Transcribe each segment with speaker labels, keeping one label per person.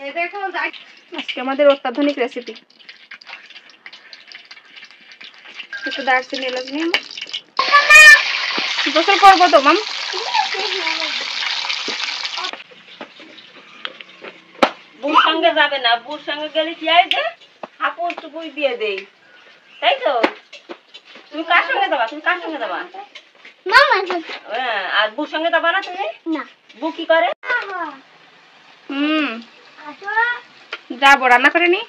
Speaker 1: এই দেখো আজকে আমাদের অত্যাধুনিক রেসিপি। একটু দারচিনি এলাচ নিয়ে গোসল করবো তো মাম।
Speaker 2: বুর সঙ্গে যাবে না, বুর সঙ্গে গেলে কি হয় যে হাপুস টুকুই দিয়ে দেই, তাই তো? তুমি কার সঙ্গে যাবা? তুমি কার সঙ্গে যাবা?
Speaker 3: মামা।
Speaker 2: হ্যাঁ, আর বুর সঙ্গে যাবা না তুমি?
Speaker 3: না।
Speaker 2: বু কি করে?
Speaker 1: যাবো রান্না করে নি।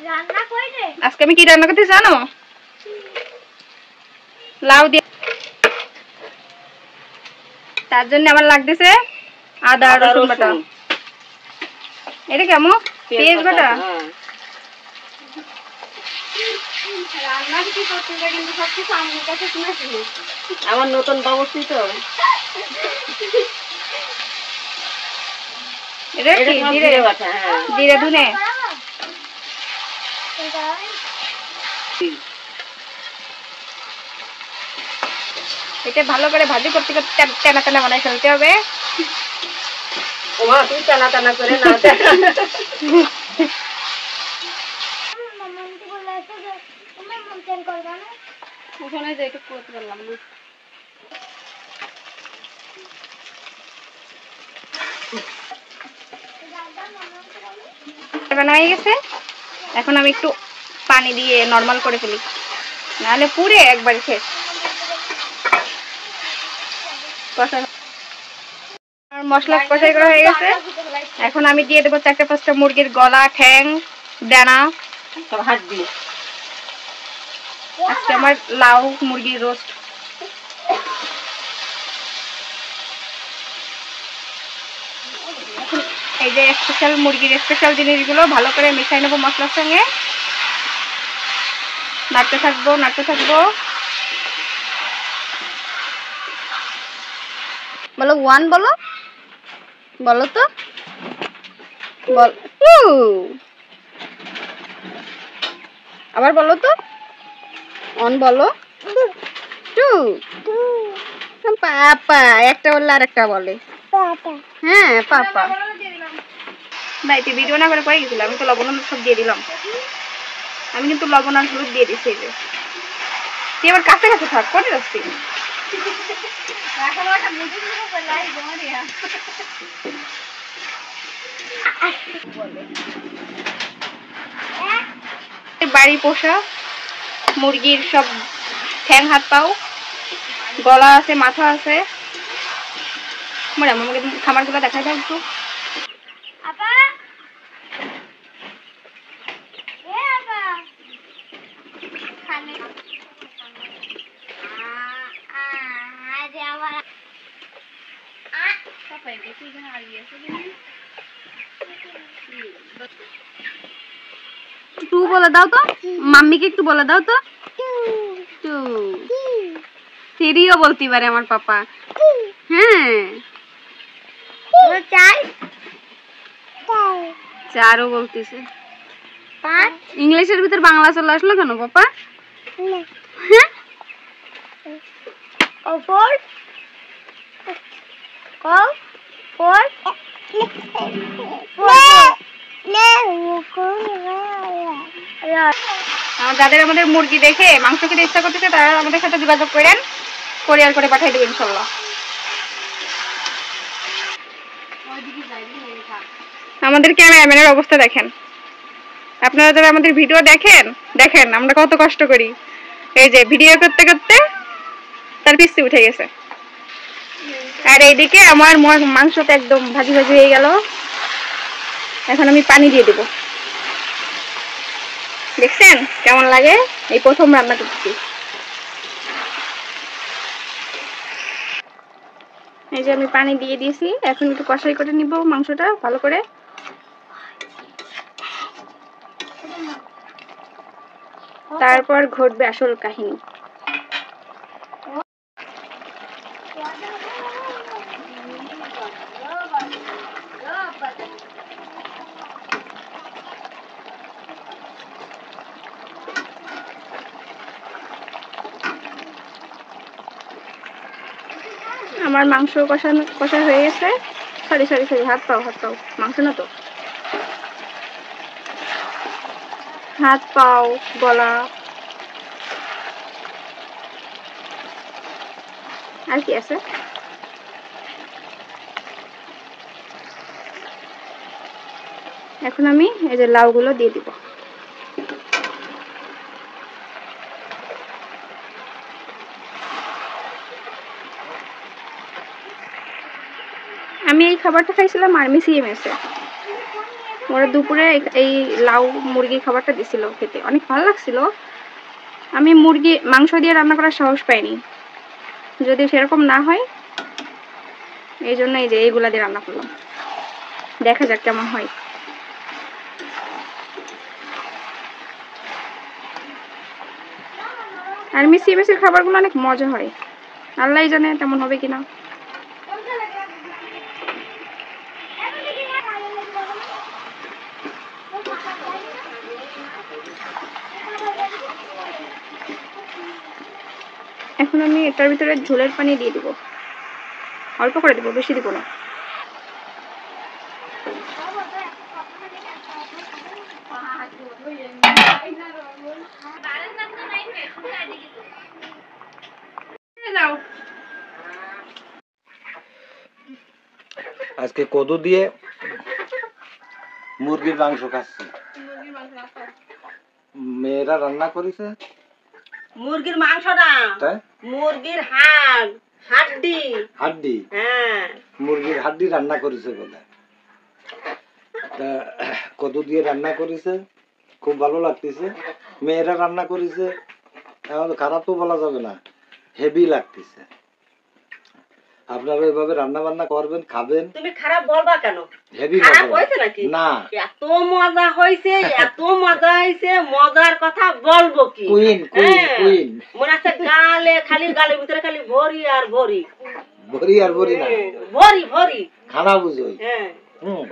Speaker 3: রান্না কই রে?
Speaker 1: আজকে আমি কি রান্না করতে জানো? লাউ দিয়ে। তার জন্য আমার লাগতেছে আদা রসুন বাটা। এটা কেমন? পেঁয়াজ বাটা।
Speaker 3: রান্না কি করতে যায় কিন্তু সবকিছু আমার কাছে শুনেছি।
Speaker 2: আমার নতুন বাবুর্চি তো।
Speaker 1: এটা কি জিরে
Speaker 2: বাটা? হ্যাঁ,
Speaker 1: জিরে ধনে। এটা ভালো করে ভাজি করতে করতে টানা টানা বানাই ফেলতে হবে।
Speaker 2: ওমা তুই টানা টানা করে না।
Speaker 3: মামাকে বলে আছে যে তোমার মন চেন করবা না।
Speaker 1: ওখানে যে একটু করতে পারলাম না। বানা হয়ে গেছে। এখন আমি একটু পানি দিয়ে নরমাল করে ফেলি, নাহলে পুড়ে একবার শেষ। মশলা কষাই করা হয়ে গেছে। এখন আমি দিয়ে দেবো 4-5টা মুরগির গলা, ঠ্যাং, ডানা
Speaker 2: সব হাত দিয়ে।
Speaker 1: আজকে আমার লাউ মুরগির রোস্ট। এই যে স্পেশাল মুরগির স্পেশাল জিনিসগুলো ভালো করে মিশাই নেবো মশলার সঙ্গে। নাড়তে থাকবো নাড়তে থাকবো। বলো ওয়ান, বলো বলো তো, বল টু, আবার বলো তো, অন বলো, টু। পাপা একটা বললে আর একটা বলে হ্যাঁ পাপা। না এটি ভিডিও না করে কয়ে গেছিলাম। আমি তো লবণ সব দিয়ে দিলাম। আমি কিন্তু লবণ আর হলুদ দিয়ে দিচ্ছি। যে তুই আবার কাছে কাছে থাক, করে যাচ্ছি। বাড়ি পোষা মুরগির সব ঠ্যাং হাত পাও, গলা আছে, মাথা আছে। আমাকে খামারগুলো দেখাই দাও একটু। টু বলে দাও তো, মাম্মিকে একটু বলে দাও তো। টু থ্রিও বলতে পারে আমার পাপা। হ্যাঁ চারও বলতেছে। ইংলিশের ভিতর বাংলা চলে আসলো কেন পাপা? হ্যাঁ যাদের আমাদের মুরগি দেখে মাংস খেতে ইচ্ছা করতেছে তারা আমাদের সাথে যোগাযোগ করেন, কোরিয়ার করে পাঠিয়ে দেবেন ইনশাল্লাহ। আমাদের ক্যামেরাম্যানের অবস্থা দেখেন। আপনারা যারা আমাদের ভিডিও দেখেন দেখেন আমরা কত কষ্ট করি। এই যে ভিডিও করতে করতে তার পিছু উঠে গেছে। আর এইদিকে আমার মাংসটা একদম ভাজি ভাজি হয়ে গেল। এখন আমি পানি দিয়ে দেব। দেখছেন কেমন লাগে? এই প্রথম রান্না করছি। এই যে আমি পানি দিয়ে দিয়েছি। এখন একটু কষাই করে নিব মাংসটা ভালো করে। তারপর ঘটবে আসল কাহিনী। আমার মাংস কষা হয়ে গেছে। সরি হাত পাও মাংস না তো। হাত পাও গলা আর কি আছে এখন আমি এই যে লাউগুলো দিয়ে দিব আমি এই খাবারটা খাইছিলাম আর্মি সিএমএস এ ওরা দুপুরে এই লাউ মুরগি খাবারটা দিছিল খেতে অনেক ভালো লাগছিল আমি মুরগি মাংস দিয়ে রান্না করার সাহস পাইনি যদি সেরকম না হয় এই জন্য এই যে এইগুলা দিয়ে রান্না করলাম দেখা যাক কেমন হয় আর্মি সিএমএস এর খাবারগুলো অনেক মজা হয় আল্লাহই জানে তেমন হবে কিনা এখন আমি এটার ভিতরে ঝোলের পানি দিয়ে দিব অল্প করে দিব বেশি দিব না
Speaker 4: আজকে কদু দিয়ে মুরগির মাংস খাচ্ছি মেয়েরা রান্না করেছে
Speaker 2: মুরগির মাংস না
Speaker 4: তাই
Speaker 2: মুরগির হাড় হাড্ডি
Speaker 4: হাড্ডি
Speaker 2: হ্যাঁ
Speaker 4: মুরগির হাড্ডি রান্না করেছে বলে তা কদু দিয়ে রান্না করেছে খুব ভালো লাগতেছে মেয়েরা রান্না করেছে এখন খারাপ তো বলা যাবে না হেভি লাগতেছে আপনারা এভাবে রান্না বান্না করবেন খাবেন
Speaker 2: তুমি খারাপ বলবা কেন
Speaker 4: হেভি
Speaker 2: খারাপ হয়েছে নাকি
Speaker 4: না
Speaker 2: এত মজা হয়েছে এত মজা হয়েছে মজার কথা বলবো কি
Speaker 4: কুইন কুইন
Speaker 2: হ্যাঁ,
Speaker 4: কুইন
Speaker 2: মনে আছে গালে খালি গালের ভিতরে খালি ভরি আর ভরি
Speaker 4: ভরি আর ভরি না
Speaker 2: ভরি ভরি
Speaker 4: খানা বুঝোই
Speaker 2: হ্যাঁ
Speaker 4: হুম